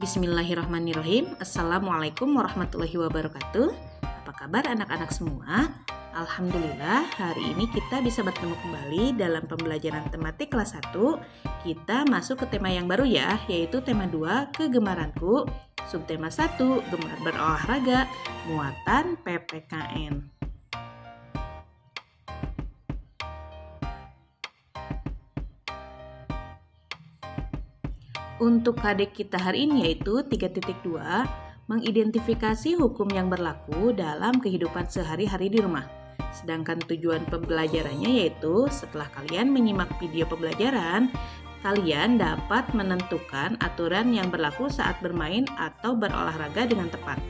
Bismillahirrahmanirrahim. Assalamualaikum warahmatullahi wabarakatuh. Apa kabar anak-anak semua? Alhamdulillah, hari ini kita bisa bertemu kembali dalam pembelajaran tematik kelas 1. Kita masuk ke tema yang baru ya, yaitu tema 2, kegemaranku. Subtema 1, gemar berolahraga, muatan PPKN. Untuk KD kita hari ini yaitu 3.2, mengidentifikasi hukum yang berlaku dalam kehidupan sehari-hari di rumah. Sedangkan tujuan pembelajarannya yaitu setelah kalian menyimak video pembelajaran, kalian dapat menentukan aturan yang berlaku saat bermain atau berolahraga dengan tepat.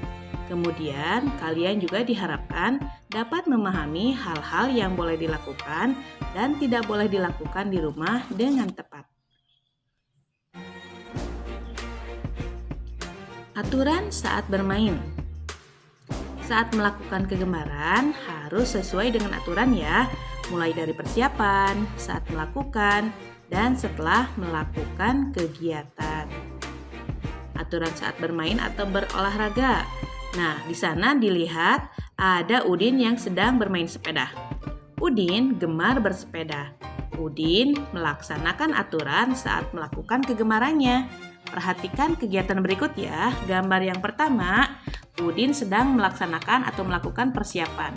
Kemudian, kalian juga diharapkan dapat memahami hal-hal yang boleh dilakukan dan tidak boleh dilakukan di rumah dengan tepat. Aturan saat bermain. Saat melakukan kegemaran harus sesuai dengan aturan ya, mulai dari persiapan, saat melakukan, dan setelah melakukan kegiatan. Aturan saat bermain atau berolahraga. Nah, di sana dilihat ada Udin yang sedang bermain sepeda. Udin gemar bersepeda. Udin melaksanakan aturan saat melakukan kegemarannya. Perhatikan kegiatan berikut ya. Gambar yang pertama, Udin sedang melaksanakan atau melakukan persiapan.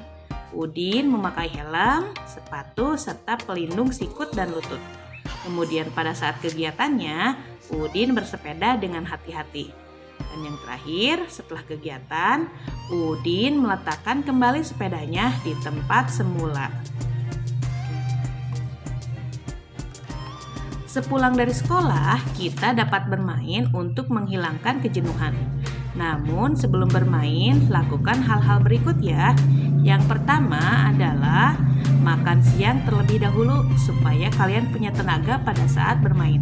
Udin memakai helm, sepatu, serta pelindung sikut dan lutut. Kemudian pada saat kegiatannya, Udin bersepeda dengan hati-hati. Dan yang terakhir, setelah kegiatan, Udin meletakkan kembali sepedanya di tempat semula. Sepulang dari sekolah, kita dapat bermain untuk menghilangkan kejenuhan. Namun sebelum bermain, lakukan hal-hal berikut ya. Yang pertama adalah makan siang terlebih dahulu supaya kalian punya tenaga pada saat bermain.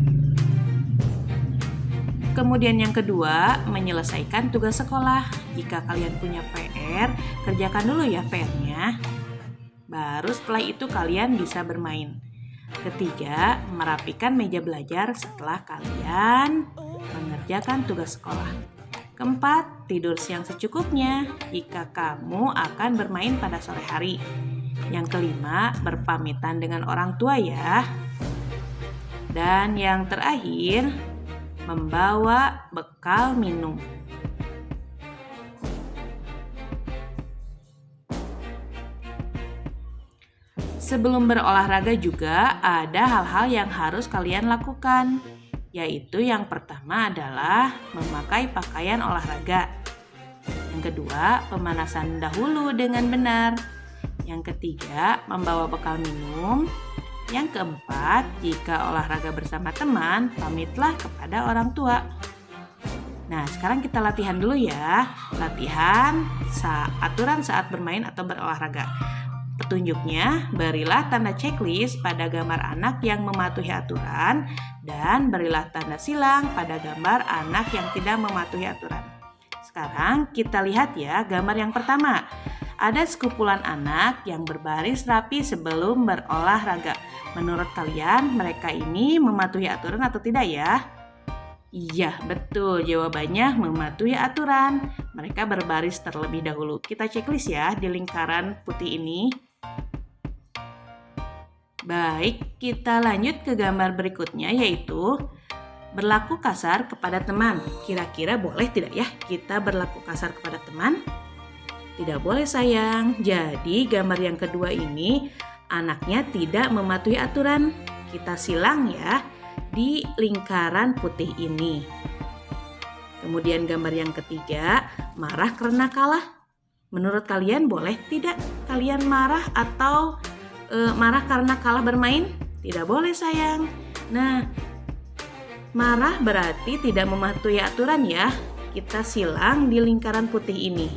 Kemudian yang kedua, menyelesaikan tugas sekolah. Jika kalian punya PR, kerjakan dulu ya PR-nya. Baru setelah itu kalian bisa bermain. Ketiga, merapikan meja belajar setelah kalian mengerjakan tugas sekolah. Keempat, tidur siang secukupnya jika kamu akan bermain pada sore hari. Yang kelima, berpamitan dengan orang tua ya. Dan yang terakhir, membawa bekal minum. Sebelum berolahraga juga ada hal-hal yang harus kalian lakukan, yaitu yang pertama adalah memakai pakaian olahraga. Yang kedua, pemanasan dahulu dengan benar. Yang ketiga, membawa bekal minum. Yang keempat, jika olahraga bersama teman, pamitlah kepada orang tua. Nah, sekarang kita latihan dulu ya. Latihan aturan saat bermain atau berolahraga. Petunjuknya, berilah tanda checklist pada gambar anak yang mematuhi aturan dan berilah tanda silang pada gambar anak yang tidak mematuhi aturan. Sekarang kita lihat ya gambar yang pertama. Ada sekumpulan anak yang berbaris rapi sebelum berolahraga. Menurut kalian mereka ini mematuhi aturan atau tidak ya? Iya, betul. Jawabannya mematuhi aturan. Mereka berbaris terlebih dahulu. Kita checklist ya di lingkaran putih ini. Baik, kita lanjut ke gambar berikutnya yaitu berlaku kasar kepada teman. Kira-kira boleh tidak ya kita berlaku kasar kepada teman? Tidak boleh sayang. Jadi gambar yang kedua ini anaknya tidak mematuhi aturan. Kita silang ya di lingkaran putih ini. Kemudian gambar yang ketiga, marah karena kalah. Menurut kalian boleh tidak kalian marah atau marah karena kalah bermain? Tidak boleh sayang. Nah, marah berarti tidak mematuhi aturan ya. Kita silang di lingkaran putih ini.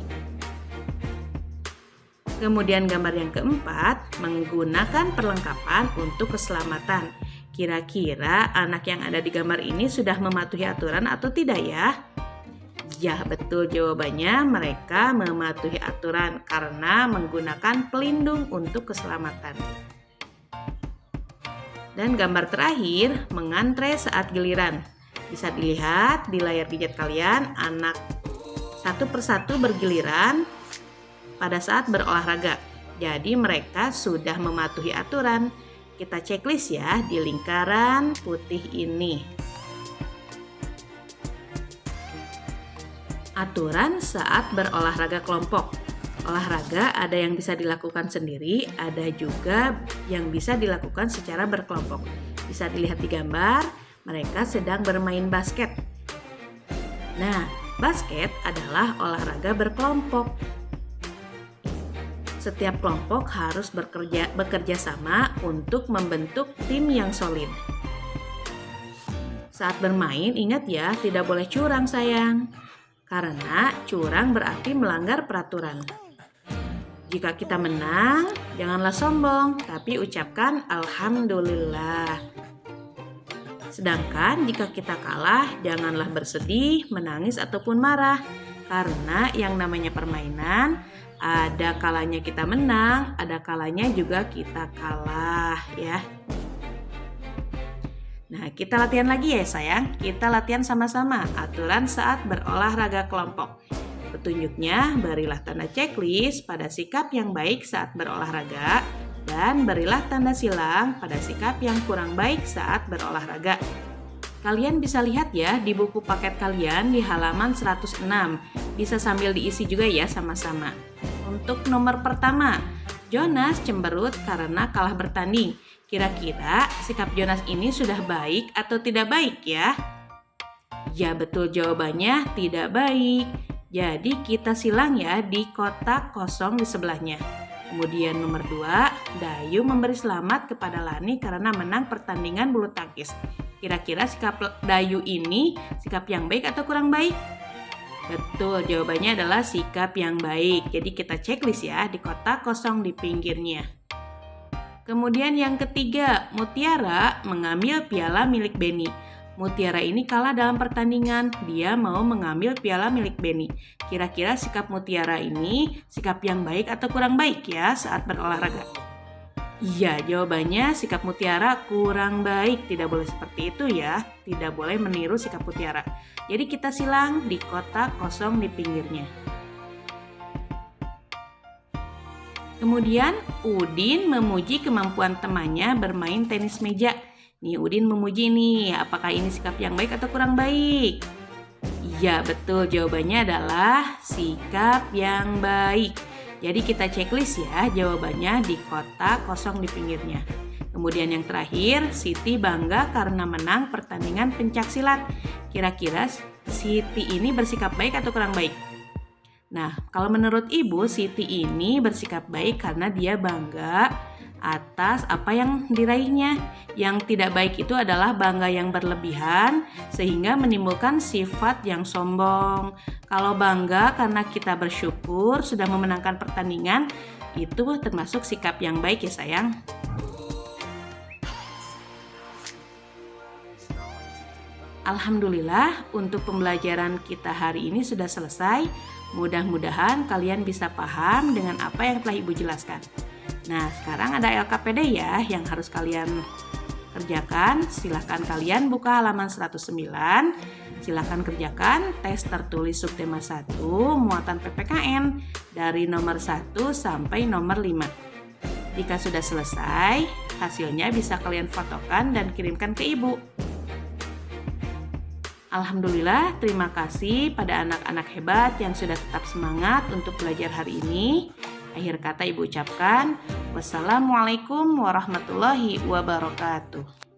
Kemudian gambar yang keempat, menggunakan perlengkapan untuk keselamatan. Kira-kira anak yang ada di gambar ini sudah mematuhi aturan atau tidak ya? Ya, betul jawabannya mereka mematuhi aturan karena menggunakan pelindung untuk keselamatan. Dan gambar terakhir, mengantre saat giliran. Bisa dilihat di layar gadget kalian, anak satu persatu bergiliran pada saat berolahraga. Jadi mereka sudah mematuhi aturan. Kita checklist ya di lingkaran putih ini. Aturan saat berolahraga kelompok. Olahraga ada yang bisa dilakukan sendiri, ada juga yang bisa dilakukan secara berkelompok. Bisa dilihat di gambar, mereka sedang bermain basket. Nah, basket adalah olahraga berkelompok. Setiap kelompok harus bekerja sama untuk membentuk tim yang solid. Saat bermain, ingat ya, tidak boleh curang sayang. Karena curang berarti melanggar peraturan. Jika kita menang, janganlah sombong, tapi ucapkan alhamdulillah. Sedangkan jika kita kalah, janganlah bersedih, menangis ataupun marah. Karena yang namanya permainan, ada kalanya kita menang, ada kalanya juga kita kalah ya. Nah, kita latihan lagi ya sayang. Kita latihan sama-sama aturan saat berolahraga kelompok. Petunjuknya, berilah tanda checklist pada sikap yang baik saat berolahraga dan berilah tanda silang pada sikap yang kurang baik saat berolahraga. Kalian bisa lihat ya di buku paket kalian di halaman 106. Bisa sambil diisi juga ya sama-sama. Untuk nomor pertama, Jonas cemberut karena kalah bertanding. Kira-kira sikap Jonas ini sudah baik atau tidak baik ya? Ya betul, jawabannya tidak baik. Jadi kita silang ya di kotak kosong di sebelahnya. Kemudian nomor 2, Dayu memberi selamat kepada Lani karena menang pertandingan bulu tangkis. Kira-kira sikap Dayu ini sikap yang baik atau kurang baik? Betul, jawabannya adalah sikap yang baik. Jadi kita checklist ya di kotak kosong di pinggirnya. Kemudian yang ketiga, Mutiara mengambil piala milik Beni. Mutiara ini kalah dalam pertandingan, dia mau mengambil piala milik Beni. Kira-kira sikap Mutiara ini sikap yang baik atau kurang baik ya saat berolahraga? Iya, jawabannya sikap Mutiara kurang baik. Tidak boleh seperti itu ya, tidak boleh meniru sikap Mutiara. Jadi kita silang di kotak kosong di pinggirnya. Kemudian Udin memuji kemampuan temannya bermain tenis meja. Nih Udin memuji nih, apakah ini sikap yang baik atau kurang baik? Iya betul, jawabannya adalah sikap yang baik. Jadi kita checklist ya jawabannya di kotak kosong di pinggirnya. Kemudian yang terakhir, Siti bangga karena menang pertandingan pencaksilat. Kira-kira Siti ini bersikap baik atau kurang baik? Nah, kalau menurut Ibu, Siti ini bersikap baik karena dia bangga atas apa yang diraihnya. Yang tidak baik itu adalah bangga yang berlebihan sehingga menimbulkan sifat yang sombong. Kalau bangga karena kita bersyukur sudah memenangkan pertandingan, itu termasuk sikap yang baik ya sayang. Alhamdulillah untuk pembelajaran kita hari ini sudah selesai. Mudah-mudahan kalian bisa paham dengan apa yang telah Ibu jelaskan. Nah, sekarang ada LKPD ya yang harus kalian kerjakan. Silahkan kalian buka halaman 109. Silahkan kerjakan tes tertulis subtema 1 muatan PPKN dari nomor 1 sampai nomor 5. Jika sudah selesai, hasilnya bisa kalian fotokan dan kirimkan ke Ibu. Alhamdulillah, terima kasih pada anak-anak hebat yang sudah tetap semangat untuk belajar hari ini. Akhir kata Ibu ucapkan, wassalamualaikum warahmatullahi wabarakatuh.